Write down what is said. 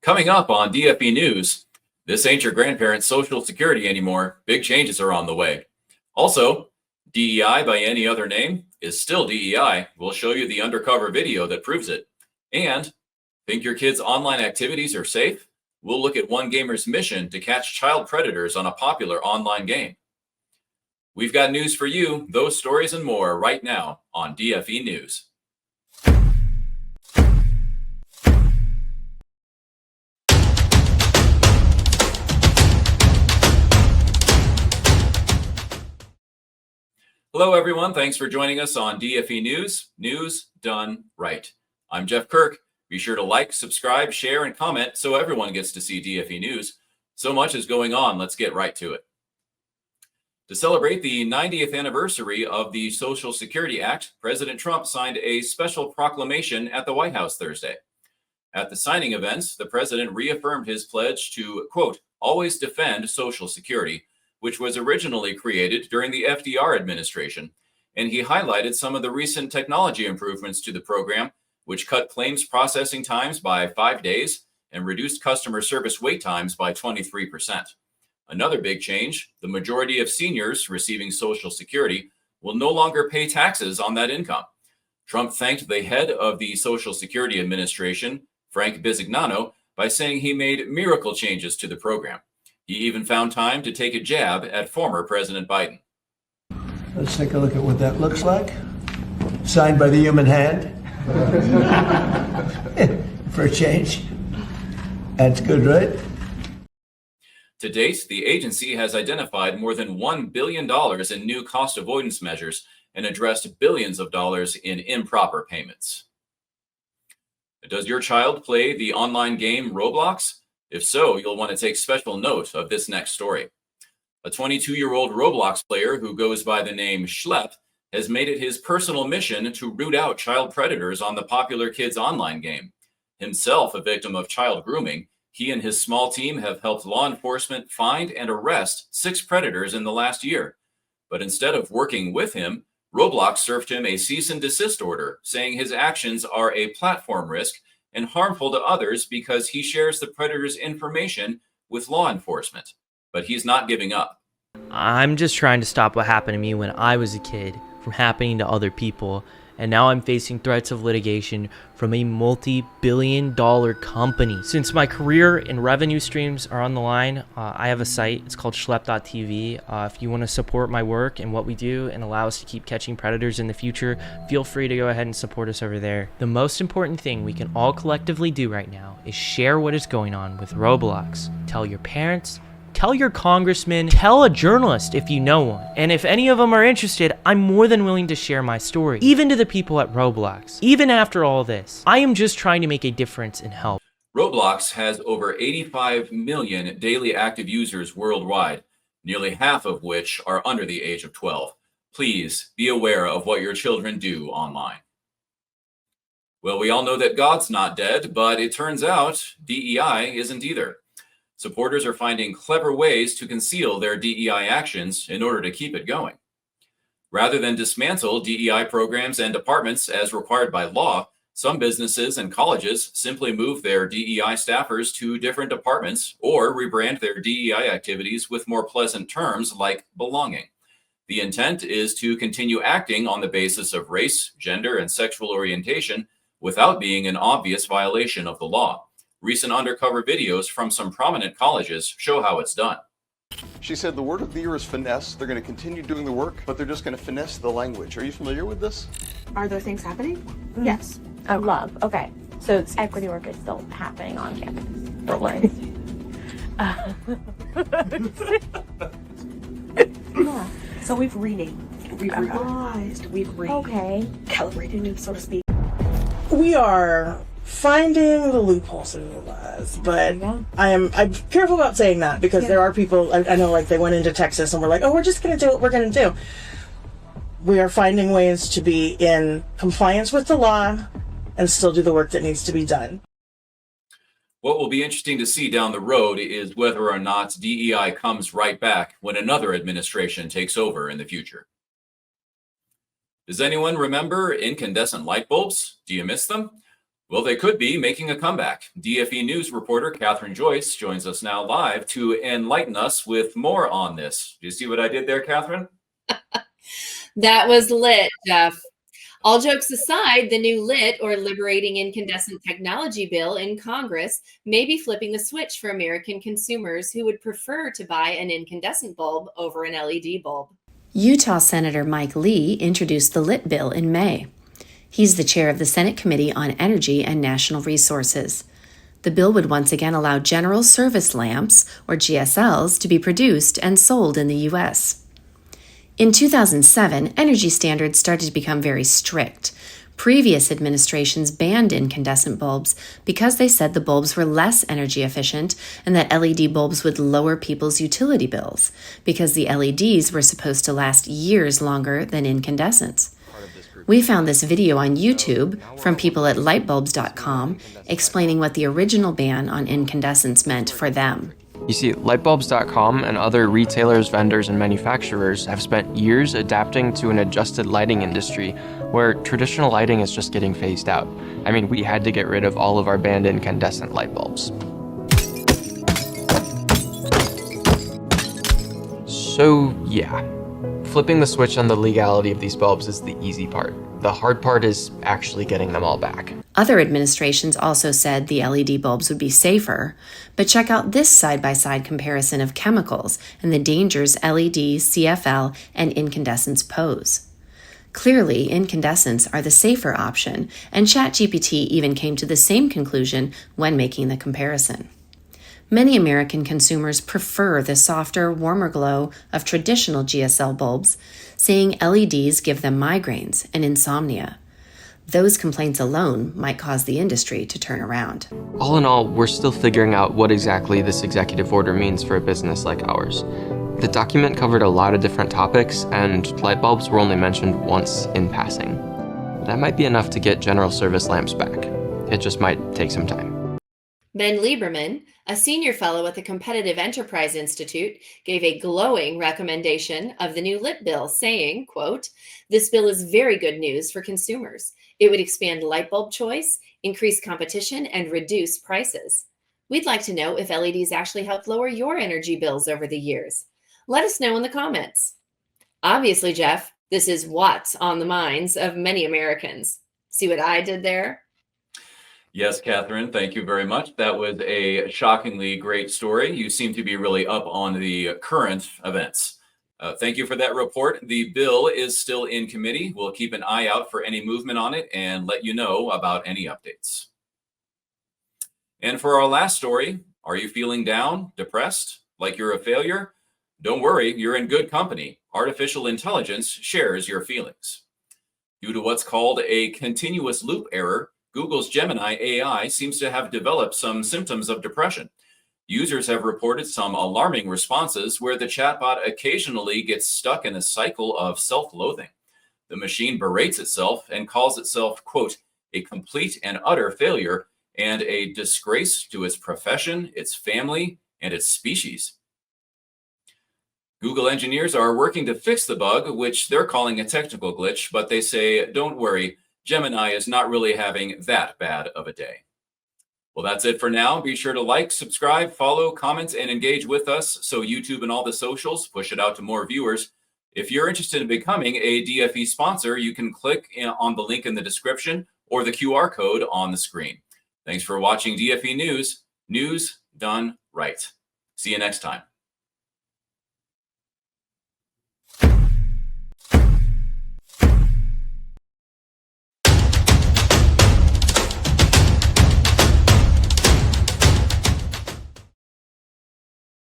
Coming up on DFE News, this ain't your grandparents' Social Security anymore. Big changes are on the way. Also, DEI by any other name is still DEI. We'll show you the undercover video that proves it. And think your kids' online activities are safe? We'll look at one gamer's mission to catch child predators on a popular online game. We've got news for you, those stories and more right now on DFE News. Hello, everyone. Thanks for joining us on DFE News, News Done Right. I'm Jeff Kirk. Be sure to like, subscribe, share, and comment so everyone gets to see DFE News. So much is going on. Let's get right to it. To celebrate the 90th anniversary of the Social Security Act, President Trump signed a special proclamation at the White House Thursday. At the signing events, the president reaffirmed his pledge to, quote, always defend Social Security, which was originally created during the FDR administration, and he highlighted some of the recent technology improvements to the program, which cut claims processing times by 5 days and reduced customer service wait times by 23%. Another big change, the majority of seniors receiving Social Security will no longer pay taxes on that income. Trump thanked the head of the Social Security Administration, Frank Bisignano, by saying he made miracle changes to the program. He even found time to take a jab at former President Biden. Let's take a look at what that looks like. Signed by the human hand. For a change. That's good, right? To date, the agency has identified more than $1 billion in new cost avoidance measures and addressed billions of dollars in improper payments. Does your child play the online game Roblox? If so, you'll want to take special note of this next story. A 22-year-old Roblox player who goes by the name Schlep has made it his personal mission to root out child predators on the popular kids online game. Himself a victim of child grooming, he and his small team have helped law enforcement find and arrest 6 predators in the last year. But instead of working with him, Roblox served him a cease and desist order, saying his actions are a platform risk and harmful to others because he shares the predator's information with law enforcement. But he's not giving up. I'm just trying to stop what happened to me when I was a kid from happening to other people, and now I'm facing threats of litigation from a multi-billion-dollar company. Since my career and revenue streams are on the line, I have a site. It's called schlep.tv. If you want to support my work and what we do and allow us to keep catching predators in the future, feel free to go ahead and support us over there. The most important thing we can all collectively do right now is share what is going on with Roblox. Tell your parents, tell your congressman, tell a journalist if you know one. And if any of them are interested, I'm more than willing to share my story, even to the people at Roblox. Even after all this, I am just trying to make a difference and help. Roblox has over 85 million daily active users worldwide, nearly half of which are under the age of 12. Please be aware of what your children do online. Well, we all know that God's not dead, but it turns out DEI isn't either. Supporters are finding clever ways to conceal their DEI actions in order to keep it going. Rather than dismantle DEI programs and departments as required by law, some businesses and colleges simply move their DEI staffers to different departments or rebrand their DEI activities with more pleasant terms like belonging. The intent is to continue acting on the basis of race, gender, and sexual orientation without being an obvious violation of the law. Recent undercover videos from some prominent colleges show how it's done. She said the word of the year is finesse. They're going to continue doing the work, but they're just going to finesse the language. Are you familiar with this? Are those things happening? Yes. Oh, love. Okay. So it's equity work is still happening on campus. Don't worry. Yeah. So we've renamed, we've revised, we've recalibrated, so to speak. We are finding the loopholes in the laws, but I'm careful about saying that because there are people, I know, like they went into Texas and were like, oh, we're just going to do what we're going to do. We are finding ways to be in compliance with the law and still do the work that needs to be done. What will be interesting to see down the road is whether or not DEI comes right back when another administration takes over in the future. Does anyone remember incandescent light bulbs? Do you miss them? Well, they could be making a comeback. DFE News reporter Catherine Joyce joins us now live to enlighten us with more on this. Do you see what I did there, Catherine? That was lit, Jeff. All jokes aside, the new LIT, or Liberating Incandescent Technology bill in Congress may be flipping the switch for American consumers who would prefer to buy an incandescent bulb over an LED bulb. Utah Senator Mike Lee introduced the LIT bill in May. He's the chair of the Senate Committee on Energy and National Resources. The bill would once again allow general service lamps, or GSLs, to be produced and sold in the U.S. In 2007, energy standards started to become very strict. Previous administrations banned incandescent bulbs because they said the bulbs were less energy efficient and that LED bulbs would lower people's utility bills because the LEDs were supposed to last years longer than incandescents. We found this video on YouTube from people at lightbulbs.com explaining what the original ban on incandescents meant for them. You see, lightbulbs.com and other retailers, vendors, and manufacturers have spent years adapting to an adjusted lighting industry where traditional lighting is just getting phased out. I mean, we had to get rid of all of our banned incandescent light bulbs. So, yeah. Flipping the switch on the legality of these bulbs is the easy part. The hard part is actually getting them all back. Other administrations also said the LED bulbs would be safer, but check out this side-by-side comparison of chemicals and the dangers LED, CFL, and incandescents pose. Clearly, incandescents are the safer option, and ChatGPT even came to the same conclusion when making the comparison. Many American consumers prefer the softer, warmer glow of traditional GSL bulbs, saying LEDs give them migraines and insomnia. Those complaints alone might cause the industry to turn around. All in all, we're still figuring out what exactly this executive order means for a business like ours. The document covered a lot of different topics, and light bulbs were only mentioned once in passing. That might be enough to get general service lamps back. It just might take some time. Ben Lieberman, a senior fellow at the Competitive Enterprise Institute, gave a glowing recommendation of the new LIT bill, saying, quote, "This bill is very good news for consumers. It would expand light bulb choice, increase competition, and reduce prices. We'd like to know if LEDs actually helped lower your energy bills over the years. Let us know in the comments." Obviously, Jeff, this is what's on the minds of many Americans. See what I did there? Yes, Catherine, thank you very much. That was a shockingly great story. You seem to be really up on the current events. Thank you for that report. The bill is still in committee. We'll keep an eye out for any movement on it and let you know about any updates. And for our last story, are you feeling down, depressed, like you're a failure? Don't worry, you're in good company. Artificial intelligence shares your feelings. Due to what's called a continuous loop error, Google's Gemini AI seems to have developed some symptoms of depression. Users have reported some alarming responses where the chatbot occasionally gets stuck in a cycle of self-loathing. The machine berates itself and calls itself, quote, "a complete and utter failure and a disgrace to its profession, its family, and its species." Google engineers are working to fix the bug, which they're calling a technical glitch, but they say, don't worry, Gemini is not really having that bad of a day. Well, that's it for now. Be sure to like, subscribe, follow, comment, and engage with us so YouTube and all the socials push it out to more viewers. If you're interested in becoming a DFE sponsor, you can click on the link in the description or the QR code on the screen. Thanks for watching DFE News. News done right. See you next time.